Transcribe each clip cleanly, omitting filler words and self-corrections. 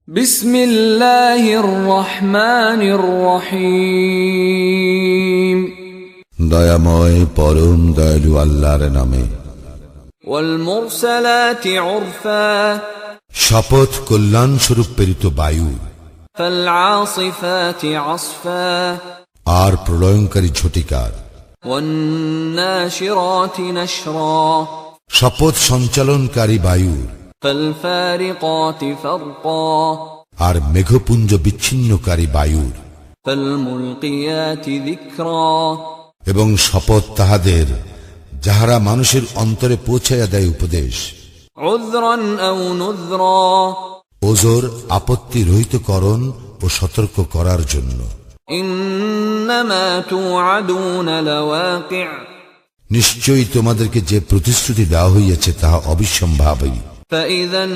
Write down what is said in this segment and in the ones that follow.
বিসমিল্লাহির রহমানির রহিম। দয়াময় পরম দয়ালু আল্লাহর নামে। ওয়াল মুরসালাতি উরফা, শপথ কল্যাণ স্বরূপ প্রেরিত বায়ু। ফাল আসিফাতি আসফা, আর প্রলয়ঙ্কারী ঝটিকার। ওয়ান নাশিরাতি নাশরা, শপথ সঞ্চালনকারী বায়ুর। ফাল ফারিকাতি ফারকা, আর মেঘপুঞ্জ বিচ্ছিন্নকারী বায়ুর। ফাল মুলকিয়াতি যিকরা, এবং শপথ তাহাদের যাহারা মানুষের অন্তরে পৌঁছাইয়া দেয় উপদেশ। উযরান আও নুযরা, ওজর আপত্তি রহিতকরণ ও সতর্ক করার জন্য। ইন্নামা তুআদুনা লাওয়াকি', নিশ্চয়ই তোমাদেরকে যে প্রতিশ্রুতি দেওয়া হইয়াছে তাহা অবিসম্ভাবী। ফাইযান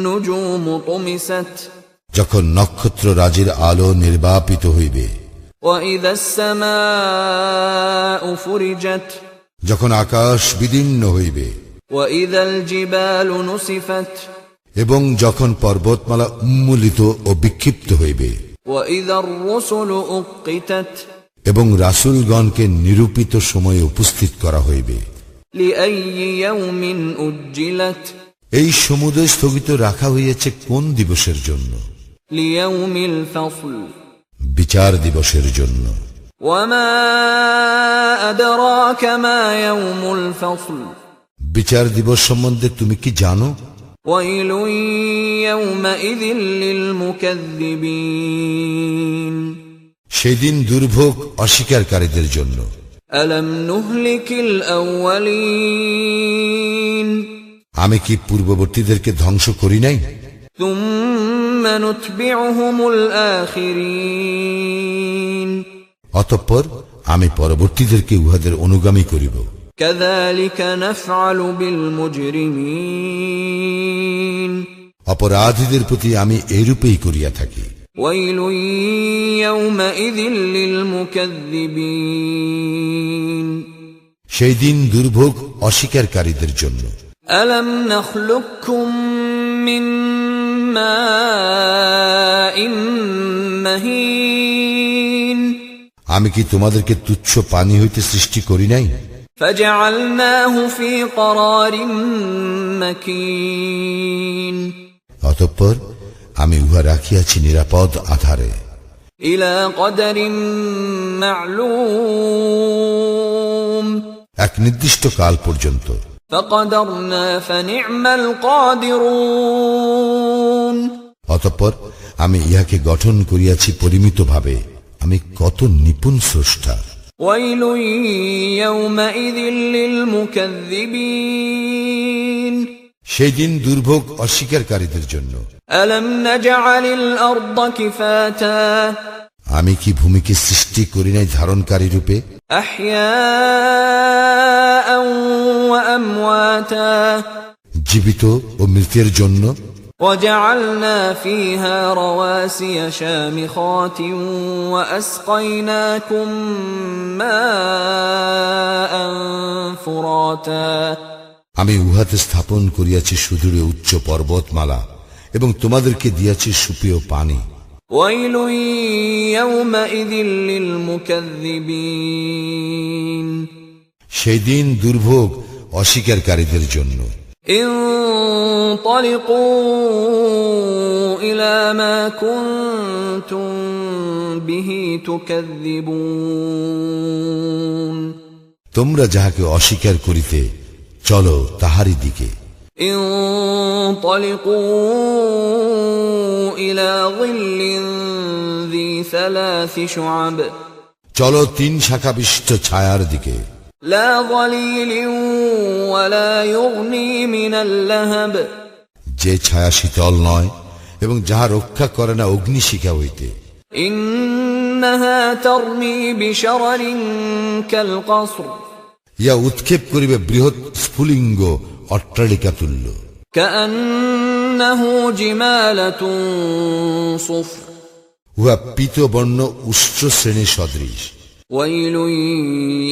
নুজুমু তুমিসাত, যখন নক্ষত্র রাজির আলো নির্বাপিত হইবে। ওয়াইযাস সামাউ ফুরিজাত, যখন আকাশ বিদীর্ণ হইবে। ওয়াইযাল জিবালু নুসিফাত, এবং যখন পর্বতমালা উন্মূলিত ও বিক্ষিপ্ত হইবে। ওয়াইযার রুসুলু উক্কিতাত, এবং রাসূলগণকে নিরূপিত সময়ে উপস্থিত করা হইবে। লিআইয়ি ইয়াউমিন উজ্জিলাত, এই সমুদয় স্থগিত রাখা হইয়াছে কোন দিবসের জন্য? লিয়াউমিল ফাসল, বিচার দিবসের জন্য। ওয়ামা আদরাকা মা ইয়াউমুল ফাসল, বিচার দিবস সম্বন্ধে তুমি কি জানো? ওয়াইলুন ইয়াউমাইযিল লিল মুকাযযিবিন, সেদিন দুর্ভোগ অস্বীকারীদের জন্য। আলাম নুহলিকিল আউয়ালিন, আমি কি পূর্ববর্তীদেরকে ধ্বংস করি নাই? তুম্মা নুতবিউহুমুল আখিরিন, অতঃপর আমি পরবর্তীদেরকে উহাদের অনুগামী করিব। কাযালিকা নাফআলু বিল মুজরিমিন, অপরাধীদের প্রতি আমি এইরূপেই করিয়া থাকি। ওয়াইলুন ইয়াউমাইযিল লিল মুকাযযিবিন, সেই দিন দুর্ভোগ অস্বীকারীদের জন্য। আলাম নাখলুকুকুম মিন মাইন মাহিন, আমি কি তোমাদেরকে তুচ্ছ পানি হইতে সৃষ্টি করি নাই? ফাজআলনাহু ফি ক্বরারিম মাকিন, অতঃপর আমি উহা রাখিয়াছি নিরাপদ আধারে। ইলা কদরিম মা'লুম, এক নির্দিষ্ট কাল পর্যন্ত। ফাকদারনা ফানি'মাল কাদিরুন, অতঃপর আমি ইহাকে গঠন করিয়াছি পরিমিতভাবে। আমি কত নিপুণ স্রষ্টা। ওয়াইলুন ইয়াউমাইযিল লিল মুকাযযিবিন, সেই দিন দুর্ভোগ অস্বীকারীদের জন্য। আলাম নাজআলিল আরদা কিফাতা, আমি কি ভূমিকে সৃষ্টি করি নাই ধারণকারী রূপে? আহইয়াআন ওয়া আমওয়াতা, জীবিত ও মৃতের জন্য। وجعلنا فيها رواسي شامخات وأسقيناكم ماء فراتا, আমি উহাতে স্থাপন করিয়াছি সুদূরে উচ্চ পর্বতমালা এবং তোমাদেরকে দিয়াছি সুপেয় পানি। ويل يومئذ للمكذبين, সেই দিন দুর্ভোগ অস্বীকারীদের জন্য। انطلقوا إلى ما كنتم به تكذبون, তোমরা যাহাকে অস্বীকার করিতে চলো তাহারই দিকে। انطلقوا إلى ظل ذي ثلاث شعب, চলো 3 শাখা বিশিষ্ট ছায়ার দিকে। لا ظليل ولا يغني من اللهب, যে ছায়া শীতল নয় এবং যাহা রক্ষা করে না অগ্নিশিখা হইতে। إنها ترمي بشرر كالقصر, ইয়া উৎক্ষেপ করিবে বৃহৎ স্ফুলিঙ্গ অট্টালিকা তুল্য। كأنه جمالة صفر, উহা পীতবর্ণ উষ্ট্র শ্রেণী সদৃশ। ويل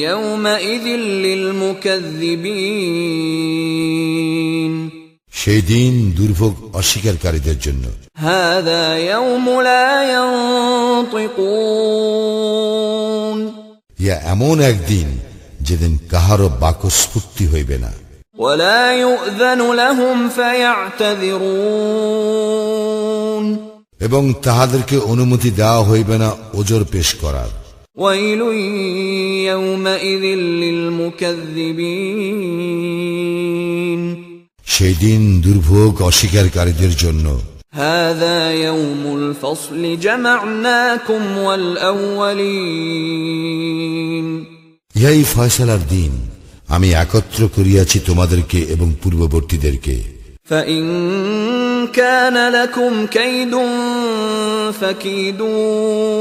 يومئذ للمكذبين, সেই দিন দুর্ভোগ অস্বীকারীদের জন্য। هذا يوم لا ينطقون ইয়া এমন একদিন যেদিন কাহারও বাকস্ফূর্তি হইবে না, ولا يؤذن لهم فيعتذرون এবং তাহাদেরকে অনুমতি দেওয়া হইবে না ওজর পেশ করার। ويل يومئذ للمكذبين সেই দিন দুর্ভোগ অস্বীকারীদের জন্য। هذا يوم الفصل جمعناكم والأولين ইহাই ফয়সালার দিন, আমি একত্র করিয়াছি তোমাদেরকে এবং পূর্ববর্তীদেরকে। فإن كان لكم كيد فكيدون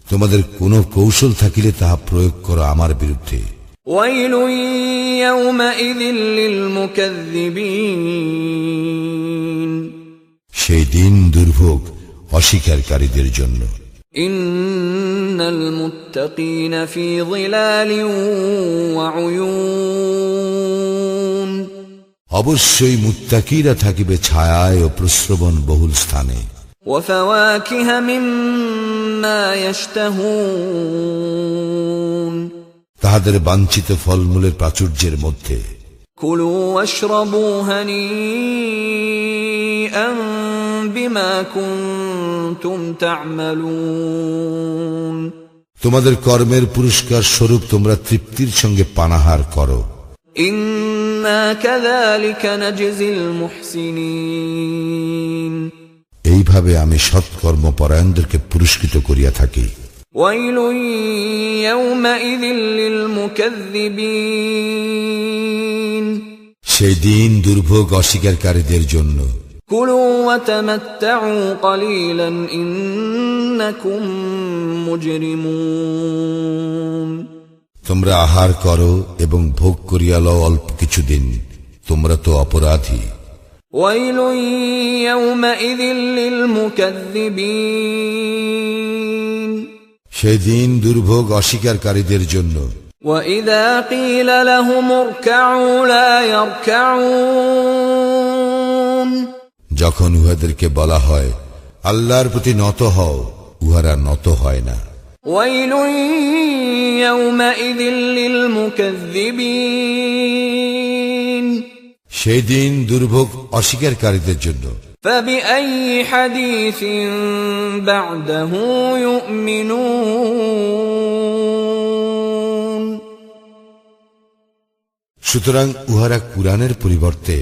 তোমাদের কোন কৌশল থাকিলে তাহা প্রয়োগ করো আমার বিরুদ্ধে। ويل يومئذ للمكذبين সেই দিন দুর্ভোগ অস্বীকারীদের জন্য। إن المتقين في ظلال وعيون অবশ্যই মুত্তাকিরা থাকিবে ছায়ায় ও প্রস্রবণ বহুল স্থানে। وفواكه مما يشتهون তাহাদের বাঞ্ছিত ফলমূলের প্রাচুর্যের মধ্যে। كلوا واشربوا هنيئا بما كنتم تعملون তোমাদের কর্মের পুরস্কার স্বরূপ তোমরা তৃপ্তির সঙ্গে পানাহার করো। إنا كذلك نجزي المحسنين এইভাবে আমি সৎকর্মপরায়ণদেরকে পুরস্কৃত করিয়া থাকি। ويل يومئذ للمكذبين সেই দিন দুর্ভোগ অস্বীকারীদের জন্য। كلوا وتمتعوا قليلا إنكم مجرمون তোমরা আহার করো এবং ভোগ করিয়া লও অল্প কিছুদিন, তোমরা তো অপরাধী। ويل يومئذ للمكذبين সেই দিন দুর্ভোগ অস্বীকারীদের জন্য। وإذا قيل لهم اركعوا لا يركعون যখন উহাদেরকে বলা হয় আল্লাহর প্রতি নত হও, উহারা নত হয় না। ويل يومئذ للمكذبين সেই দিন দুর্ভোগ অস্বীকারীদের জন্য। فبأي حديث بعده يؤمنون সুতরাং উহারা কুরআনের পরিবর্তে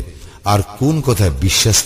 আর কোন কথায় বিশ্বাস